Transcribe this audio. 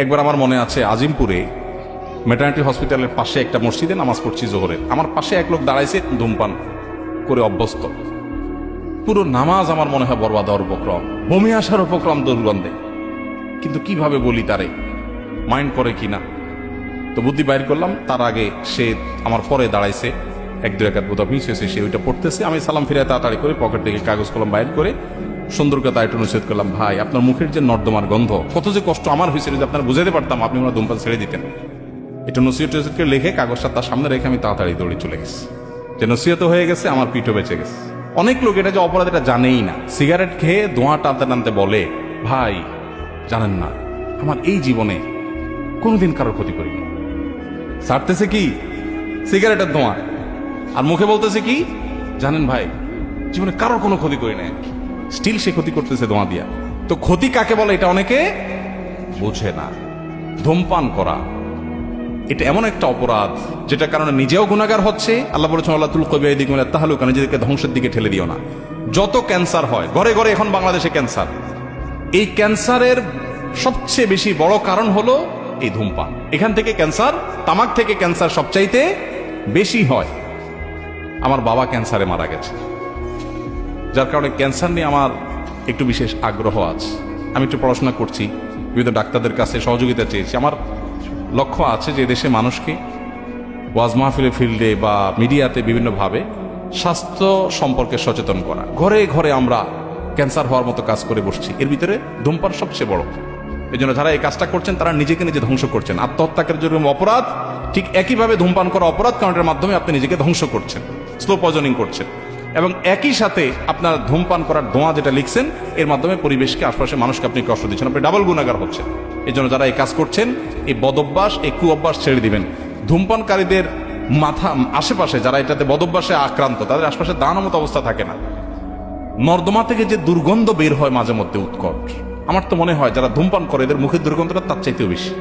একবার আমার মনে আছে আজিমপুরে ম্যাটার্নিটি হসপিটালের পাশে একটা মসজিদে নামাজ পড়ছি জোহরের, আমার পাশে এক লোক দাঁড়াইছে ধূমপান করে অভ্যস্ত। পুরো নামাজ আমার মনে হয় বরবাদ হওয়ার উপক্রম, বমি আসার উপক্রম দুর্গন্ধে। কিন্তু কিভাবে বলি তারে, মাইন্ড করে কিনা, তো বুদ্ধি বাইর করলাম। তার আগে সে আমার পরে দাঁড়াইছে, এক দু রাকাত বোধহয় মিস হয়েছে, সে ওইটা পড়তেছে। আমি সালাম ফিরে তাড়াতাড়ি করে পকেট থেকে কাগজ কলম বাইর করে সুন্দর কথা একটু নসিহত করলাম, ভাই আপনার মুখের যে নর্দমার গন্ধ, কত যে কষ্ট আমার হয়েছিল, যদি আপনার বুঝাতে পারতাম আপনি ওনার ধূমপান ছেড়ে দিতেন। এটা নসিহত করে লিখে কাগজটা তার সামনে রেখে আমি তাড়াতাড়ি দৌড়ে চলে গেছি। যে নসিহত হয়ে গেছে, আমার পিঠও বেঁচে গেছে। অনেক লোক এটা যে অপরাধ এটা জানেই না, সিগারেট খেয়ে ধোঁয়া টানতে টানতে বলে, ভাই জানেন না আমার এই জীবনে কোনোদিন কারোর ক্ষতি করিনি। ছাড়তেছে কি সিগারেটের ধোঁয়া, আর মুখে বলতেছে কি জানেন ভাই জীবনে কারোর কোনো ক্ষতি করি নাই, স্টিল সে ক্ষতি করতেছে ধোঁয়া দিয়া। তো ক্ষতি কাকে বলে এটা অনেকে বোঝে না। ধূমপান করা এটা এমন একটা অপরাধ যেটা কারণে নিজেও গুনাহগার হচ্ছে। আল্লাহ বলেছেন আল্লাহ তুলকু বিয়াইদিকুম ইলা তাহলুকা, নিজেদেরকে ধ্বংসের দিকে ঠেলে দিও না। যত ক্যান্সার হয় ঘরে ঘরে এখন বাংলাদেশে ক্যান্সার, এই ক্যান্সারের সবচেয়ে বেশি বড় কারণ হলো এই ধূমপান। এখান থেকে ক্যান্সার, তামাক থেকে ক্যান্সার সবচাইতে বেশি হয়। আমার বাবা ক্যান্সারে মারা গেছে, যার কারণে ক্যান্সার নিয়ে আমার একটু বিশেষ আগ্রহ আছে। আমি একটু পড়াশোনা করছি, বিভিন্ন ডাক্তারদের কাছে সহযোগিতা চেয়েছি। আমার লক্ষ্য আছে যে দেশে মানুষকে ওয়াজ মাহফিলের ফিল্ডে বা মিডিয়াতে বিভিন্নভাবে স্বাস্থ্য সম্পর্কে সচেতন করা। ঘরে ঘরে আমরা ক্যান্সার হওয়ার মতো কাজ করে বসছি, এর ভিতরে ধূমপান সবচেয়ে বড়। এই জন্য যারা এই কাজটা করছেন তারা নিজেকে নিজে ধ্বংস করছেন। আত্মহত্যার যেরকম অপরাধ, ঠিক একইভাবে ধূমপান করা অপরাধ, কারণ এর মাধ্যমে আপনি নিজেকে ধ্বংস করছেন, স্লো পয়জনিং করছেন। এবং একই সাথে আপনার ধূমপান করার ধোঁয়া যেটা লিখছেন, এর মাধ্যমে পরিবেশকে, আশপাশের মানুষকে আপনি কষ্ট দিচ্ছেন, আপনি ডাবল গুনাহগার হচ্ছেন। এই জন্য যারা এই কাজ করছেন, এই বদভ্যাস, এই কুঅভ্যাস ছেড়ে দিবেন। ধূমপানকারীদের মাথা আশেপাশে যারা এটাতে বদভ্যাসে আক্রান্ত, তাদের আশপাশে দাঁড়ানোর মতো অবস্থা থাকে না। নর্দমা থেকে যে দুর্গন্ধ বের হয় মাঝে মধ্যে উৎকট, আমার তো মনে হয় যারা ধূমপান করে এদের মুখের দুর্গন্ধটা তার চাইতেও বেশি।